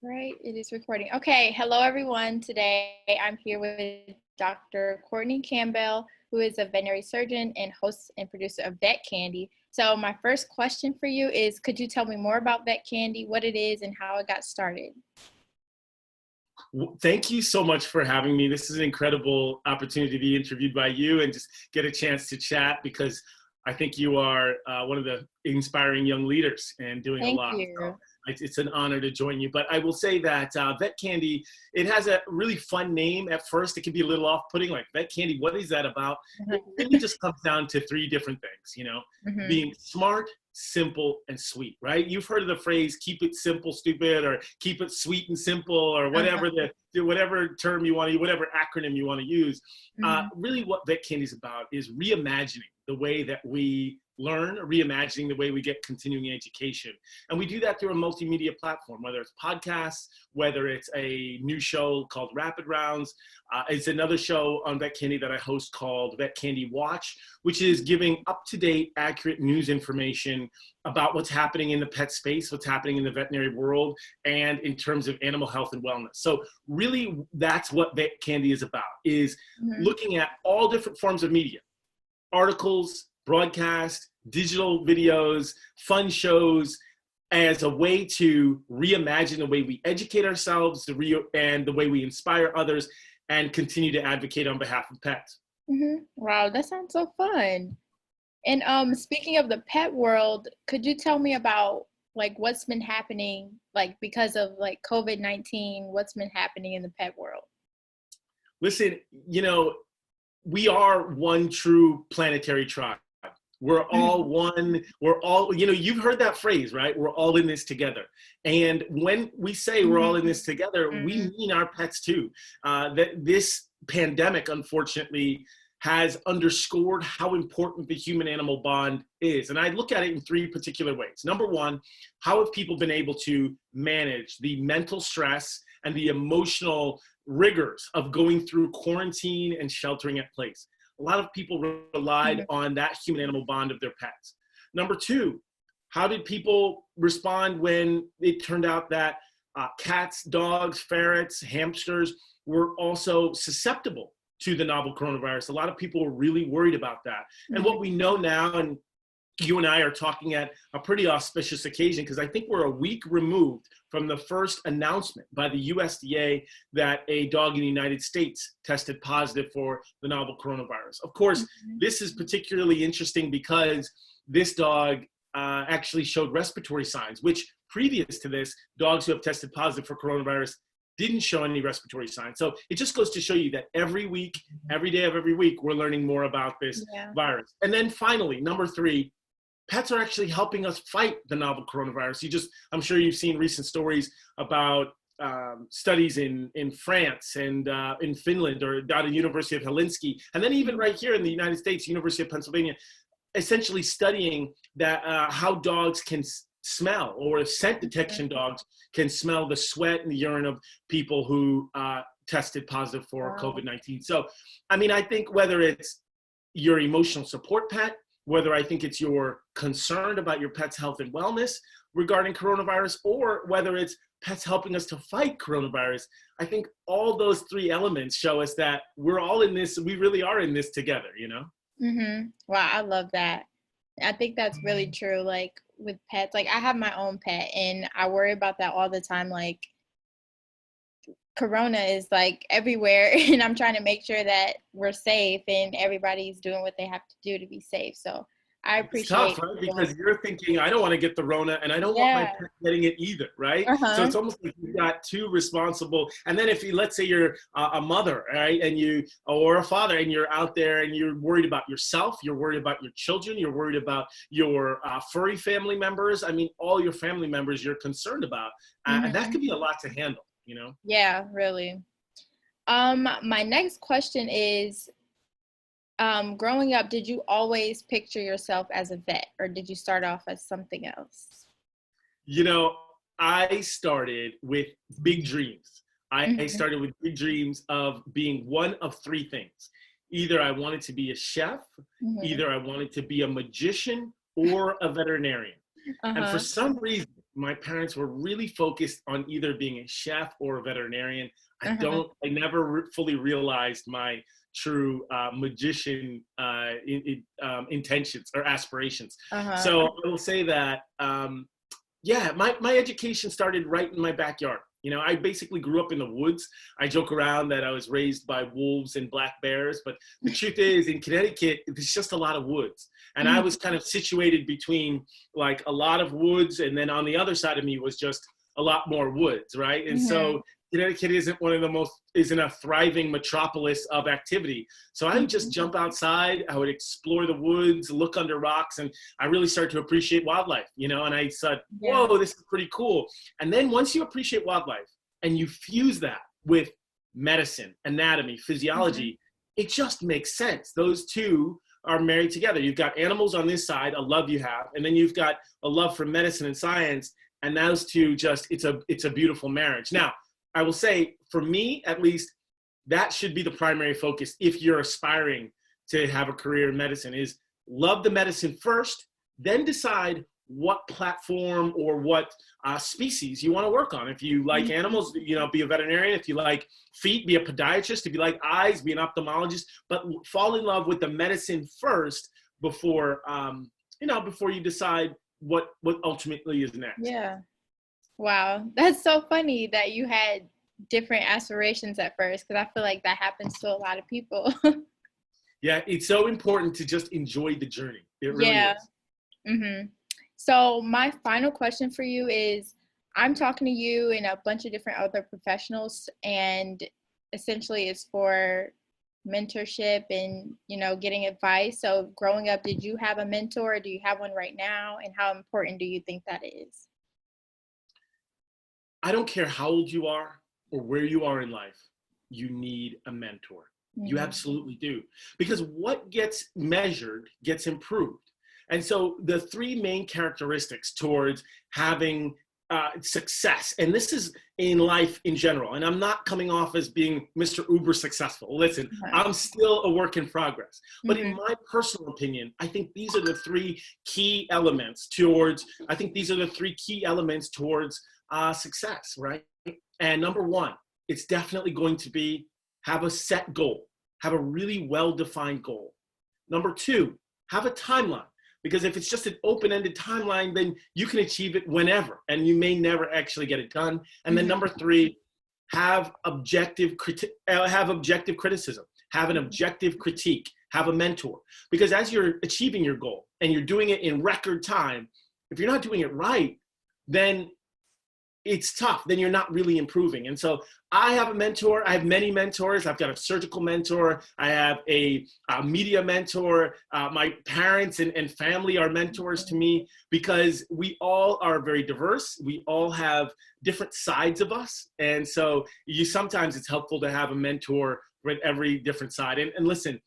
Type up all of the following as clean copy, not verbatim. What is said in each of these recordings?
Right, it is recording. Okay, hello everyone. Today I'm here with Dr. Courtney Campbell, who is a veterinary surgeon and host and producer of Vet Candy. So my first question for you is, could you tell me more about Vet Candy, what it is and how it got started? Thank you so much for having me. This is an incredible opportunity to be interviewed by you and just get a chance to chat, because I think you are one of the inspiring young leaders and doing a lot. Thank you. So it's an honor to join you. But I will say that Vet Candy, it has a really fun name at first. It can be a little off-putting, like Vet Candy, what is that about? It really just comes down to three different things, being smart, simple, and sweet, right? You've heard of the phrase, keep it simple, stupid, or keep it sweet and simple, or whatever whatever term you want to use, whatever acronym you want to use. Really what Vet Candy is about is reimagining the way that we learn, reimagining the way we get continuing education. And we do that through a multimedia platform, whether it's podcasts, whether it's a new show called Rapid Rounds. It's another show on Vet Candy that I host called Vet Candy Watch, which is giving up-to-date, accurate news information about what's happening in the pet space, what's happening in the veterinary world, and in terms of animal health and wellness. So really, that's what Vet Candy is about, is looking at all different forms of media, articles, broadcast, digital videos, fun shows, as a way to reimagine the way we educate ourselves, and the way we inspire others, and continue to advocate on behalf of pets. Wow, that sounds so fun. And speaking of the pet world, could you tell me about like what's been happening, like because of like COVID-19, what's been happening in the pet world? Listen, we are one true planetary tribe. We're all one, you've heard that phrase, right? We're all in this together. And when we say we're all in this together, we mean our pets too. That this pandemic, unfortunately, has underscored how important the human-animal bond is. And I look at it in three particular ways. Number one, how have people been able to manage the mental stress and the emotional rigors of going through quarantine and sheltering in place? A lot of people relied on that human-animal bond of their pets. Number two, how did people respond when it turned out that cats, dogs, ferrets, hamsters were also susceptible to the novel coronavirus? A lot of people were really worried about that. And what we know now, and you and I are talking at a pretty auspicious occasion, because I think we're a week removed from the first announcement by the USDA that a dog in the United States tested positive for the novel coronavirus. Of course, this is particularly interesting because this dog actually showed respiratory signs, which previous to this, dogs who have tested positive for coronavirus didn't show any respiratory signs. So it just goes to show you that every week, every day of every week, we're learning more about this virus. And then finally, number three, pets are actually helping us fight the novel coronavirus. I'm sure you've seen recent stories about studies in France and in Finland, or out of University of Helsinki, and then even right here in the United States, University of Pennsylvania, essentially studying that how dogs can smell, or scent detection dogs can smell the sweat and the urine of people who tested positive for COVID-19. So, I think whether it's your emotional support pet, whether I think it's you're concerned about your pet's health and wellness regarding coronavirus, or whether it's pets helping us to fight coronavirus, I think all those three elements show us that we're all in this, we really are in this together, Wow, I love that. I think that's really true. Like with pets, like I have my own pet and I worry about that all the time. Like Corona is like everywhere and I'm trying to make sure that we're safe and everybody's doing what they have to do to be safe. So I appreciate it's tough, right? Because you're thinking, I don't want to get the Rona and I don't want my pet getting it either, right? So it's almost like you've got two responsible. And then if you, let's say you're a mother, right? And or a father, and you're out there and you're worried about yourself, you're worried about your children, you're worried about your furry family members. All your family members you're concerned about. And that could be a lot to handle. Yeah, really. My next question is, growing up, did you always picture yourself as a vet, or did you start off as something else? I started with big dreams. I started with big dreams of being one of three things. Either I wanted to be a chef, either I wanted to be a magician, or a veterinarian. And for some reason, my parents were really focused on either being a chef or a veterinarian. I never fully realized my true magician intentions or aspirations. So I will say that, my education started right in my backyard. You know, I basically grew up in the woods. I joke around that I was raised by wolves and black bears, but the truth is, in Connecticut, there's just a lot of woods. And I was kind of situated between like a lot of woods, and then on the other side of me was just a lot more woods, right? And so Connecticut isn't a thriving metropolis of activity. So I would just jump outside, I would explore the woods, look under rocks, and I really started to appreciate wildlife, you know, and I said, whoa, this is pretty cool. And then once you appreciate wildlife and you fuse that with medicine, anatomy, physiology, it just makes sense. Those two are married together. You've got animals on this side, a love you have, and then you've got a love for medicine and science, and those two just, it's a beautiful marriage. Now, I will say, for me, at least, that should be the primary focus if you're aspiring to have a career in medicine, is love the medicine first, then decide what platform or what species you want to work on. If you like animals, you know, be a veterinarian. If you like feet, be a podiatrist. If you like eyes, be an ophthalmologist. But fall in love with the medicine first before, before you decide what ultimately is next. Yeah. Wow, that's so funny that you had different aspirations at first, because I feel like that happens to a lot of people. Yeah, it's so important to just enjoy the journey. It really is. So my final question for you is, I'm talking to you and a bunch of different other professionals, and essentially it's for mentorship and, you know, getting advice. So growing up, did you have a mentor? Do you have one right now? And how important do you think that is? I don't care how old you are or where you are in life, you need a mentor. You absolutely do. Because what gets measured gets improved. And so the three main characteristics towards having success, and this is in life in general, and I'm not coming off as being Mr. Uber successful. Listen, I'm still a work in progress. But in my personal opinion, I think these are the three key elements towards success, right? And number one, it's definitely going to be have a set goal, have a really well-defined goal. Number two, have a timeline, because if it's just an open-ended timeline, then you can achieve it whenever, and you may never actually get it done. And then number three, have objective criticism, have an objective critique, have a mentor. Because as you're achieving your goal and you're doing it in record time, if you're not doing it right, then it's tough. Then you're not really improving. And so I have a mentor. I have many mentors. I've got a surgical mentor. I have a media mentor. My parents and family are mentors to me, because we all are very diverse. We all have different sides of us. And so sometimes it's helpful to have a mentor with every different side. And listen,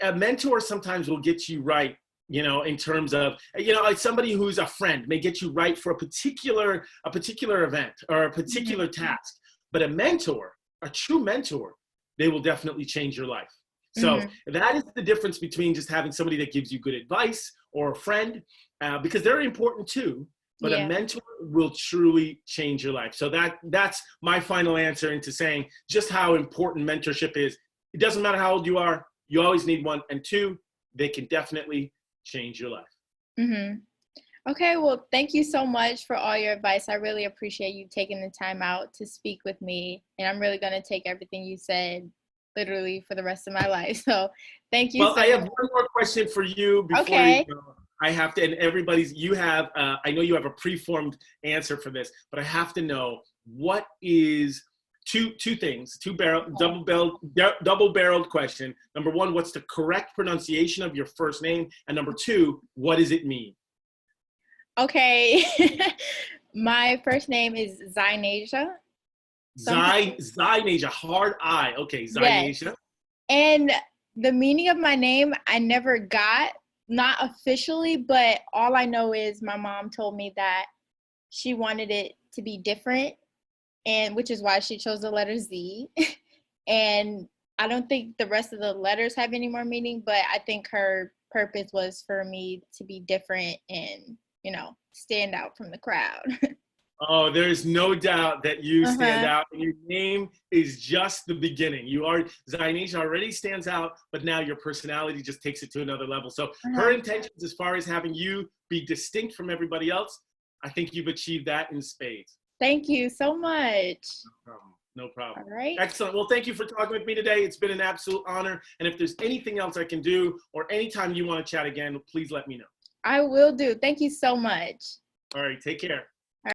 a mentor sometimes will get you right, you know, in terms of, you know, like somebody who's a friend may get you right for a particular event or a particular task. But a mentor, a true mentor, they will definitely change your life. So that is the difference between just having somebody that gives you good advice or a friend, because they're important too. But a mentor will truly change your life. So that's my final answer into saying just how important mentorship is. It doesn't matter how old you are. You always need one. And two, they can definitely change your life. Okay, well, thank you so much for all your advice. I really appreciate you taking the time out to speak with me. And I'm really going to take everything you said literally for the rest of my life. So thank you. Well, I have one more question for you before you go. I have to, and I know you have a preformed answer for this, but I have to know, what is two things, double-barreled question. Number one, what's the correct pronunciation of your first name? And number two, what does it mean? Okay. My first name is Zinaejah. Zinaejah, hard I. Okay, Zinaejah. Yes. And the meaning of my name, I never got, not officially, but all I know is my mom told me that she wanted it to be different, and which is why she chose the letter Z. And I don't think the rest of the letters have any more meaning, but I think her purpose was for me to be different and you know, stand out from the crowd. Oh, there's no doubt that you stand Uh-huh. out. And your name is just the beginning. Zinaejah already stands out, but now your personality just takes it to another level. So her Uh-huh. intentions as far as having you be distinct from everybody else, I think you've achieved that in spades. Thank you so much. No problem. All right. Excellent. Well, thank you for talking with me today. It's been an absolute honor. And if there's anything else I can do or anytime you want to chat again, please let me know. I will do. Thank you so much. All right. Take care.